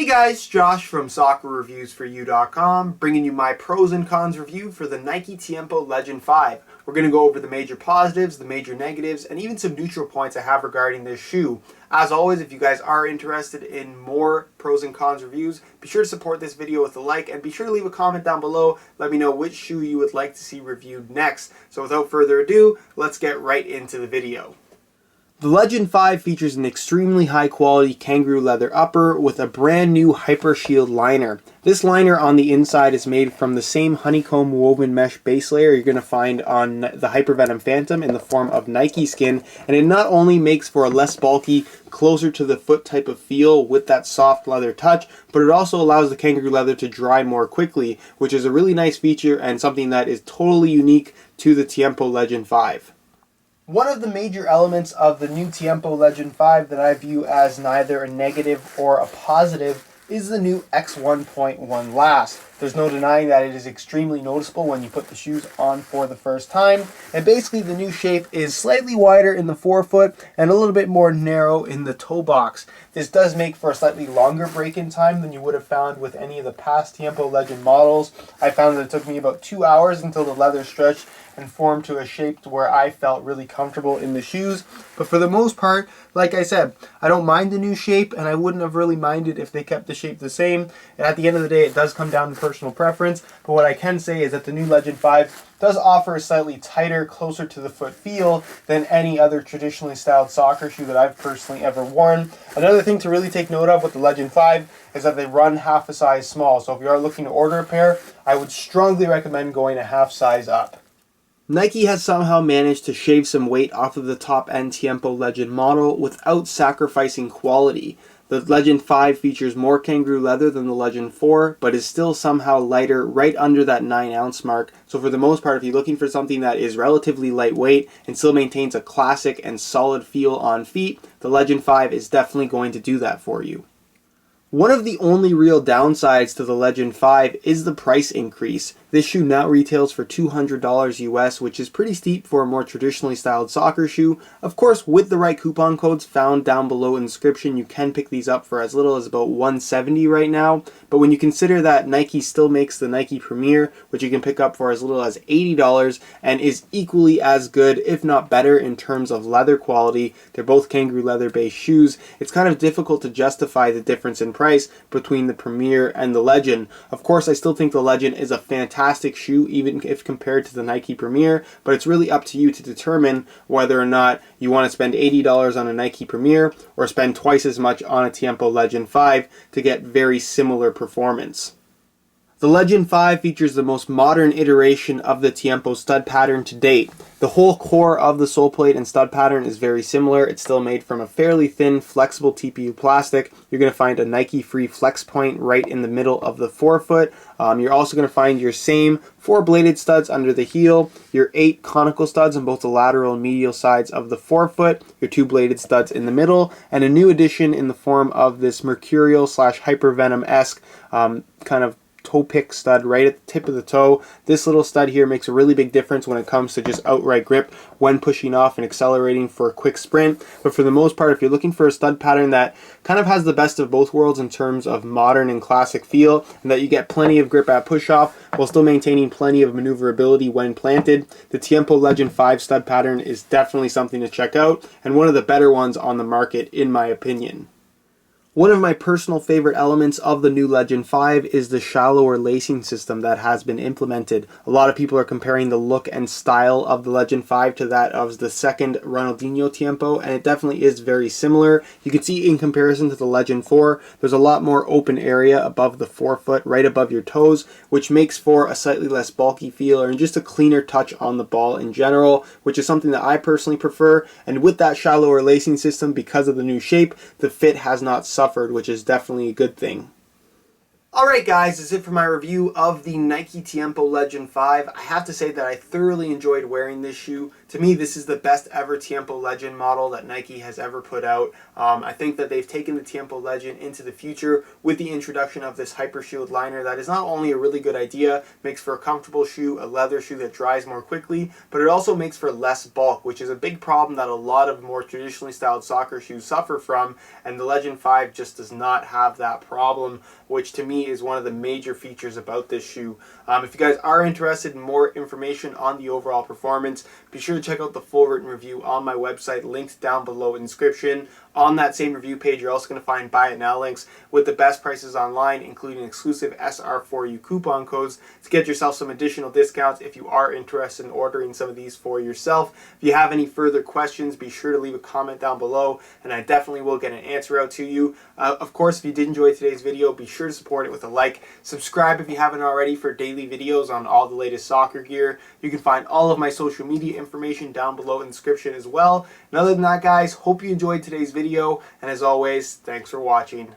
guys, Josh from SoccerReviewsForYou.com, bringing you my pros and cons review for the Nike Tiempo Legend 5. We're going to go over the major positives, the major negatives, and even some neutral points I have regarding this shoe. As always, if you guys are interested in more pros and cons reviews, be sure to support this video with a like, and be sure to leave a comment down below. Let me know which shoe you would like to see reviewed next. So without further ado, let's get right into the video. The Legend 5 features an extremely high quality kangaroo leather upper with a brand new Hypershield liner. This liner on the inside is made from the same honeycomb woven mesh base layer you're going to find on the Hypervenom Phantom in the form of Nike skin, and it not only makes for a less bulky, closer to the foot type of feel with that soft leather touch, but it also allows the kangaroo leather to dry more quickly, which is a really nice feature and something that is totally unique to the Tiempo Legend 5. One of the major elements of the new Tiempo Legend 5 that I view as neither a negative or a positive is the new X1.1 last. There's no denying that it is extremely noticeable when you put the shoes on for the first time. And basically the new shape is slightly wider in the forefoot and a little bit more narrow in the toe box. This does make for a slightly longer break-in time than you would have found with any of the past Tiempo Legend models. I found that it took me about 2 hours until the leather stretched and formed to a shape to where I felt really comfortable in the shoes. But for the most part, like I said, I don't mind the new shape, and I wouldn't have really minded if they kept the shape the same. And at the end of the day, it does come down to personal preference. But what I can say is that the new Legend 5 does offer a slightly tighter, closer to the foot feel than any other traditionally styled soccer shoe that I've personally ever worn. Another thing to really take note of with the Legend 5 is that they run half a size small. So if you are looking to order a pair, I would strongly recommend going a half size up. Nike has somehow managed to shave some weight off of the top-end Tiempo Legend model without sacrificing quality. The Legend 5 features more kangaroo leather than the Legend 4, but is still somehow lighter right under that 9-ounce mark. So for the most part, if you're looking for something that is relatively lightweight and still maintains a classic and solid feel on feet, the Legend 5 is definitely going to do that for you. One of the only real downsides to the Legend 5 is the price increase. This shoe now retails for $200 US, which is pretty steep for a more traditionally styled soccer shoe. Of course, with the right coupon codes found down below in the description, you can pick these up for as little as about $170 right now. But when you consider that Nike still makes the Nike Premier, which you can pick up for as little as $80 and is equally as good, if not better, in terms of leather quality, they're both kangaroo leather based shoes, it's kind of difficult to justify the difference in price between the Premier and the Legend. Of course, I still think the Legend is a fantastic shoe, even if compared to the Nike Premier, but it's really up to you to determine whether or not you want to spend $80 on a Nike Premier or spend twice as much on a Tiempo Legend 5 to get very similar performance. The Legend 5 features the most modern iteration of the Tiempo stud pattern to date. The whole core of the sole plate and stud pattern is very similar. It's still made from a fairly thin, flexible TPU plastic. You're going to find a Nike-free flex point right in the middle of the forefoot. You're also going to find your same 4-bladed studs under the heel, your 8 conical studs on both the lateral and medial sides of the forefoot, your 2-bladed studs in the middle, and a new addition in the form of this mercurial / hypervenom-esque kind of toe pick stud right at the tip of the toe. This little stud here makes a really big difference when it comes to just outright grip when pushing off and accelerating for a quick sprint. But for the most part, if you're looking for a stud pattern that kind of has the best of both worlds in terms of modern and classic feel, and that you get plenty of grip at push off while still maintaining plenty of maneuverability when planted, the Tiempo Legend 5 stud pattern is definitely something to check out, and one of the better ones on the market in my opinion. One of my personal favorite elements of the new Legend 5 is the shallower lacing system that has been implemented. A lot of people are comparing the look and style of the Legend 5 to that of the second Ronaldinho Tiempo, and it definitely is very similar. You can see in comparison to the Legend 4, there's a lot more open area above the forefoot, right above your toes, which makes for a slightly less bulky feel and just a cleaner touch on the ball in general, which is something that I personally prefer. And with that shallower lacing system, because of the new shape, the fit has not suffered, which is definitely a good thing. Alright guys, that's it for my review of the Nike Tiempo Legend 5. I have to say that I thoroughly enjoyed wearing this shoe. To me, this is the best ever Tiempo Legend model that Nike has ever put out. I think that they've taken the Tiempo Legend into the future with the introduction of this Hypershield liner that is not only a really good idea, makes for a comfortable shoe, a leather shoe that dries more quickly, but it also makes for less bulk, which is a big problem that a lot of more traditionally styled soccer shoes suffer from, and the Legend 5 just does not have that problem, which to me is one of the major features about this shoe. If you guys are interested in more information on the overall performance, be sure to check out the full written review on my website, linked down below in the description. On that same review page, you're also going to find buy it now links with the best prices online, including exclusive SR4U coupon codes to get yourself some additional discounts if you are interested in ordering some of these for yourself. If you have any further questions, be sure to leave a comment down below, and I definitely will get an answer out to you. Of course, if you did enjoy today's video, be sure to support it with a like. Subscribe if you haven't already for daily videos on all the latest soccer gear. You can find all of my social media information down below in the description as well. And other than that, guys, hope you enjoyed today's video, and as always, thanks for watching.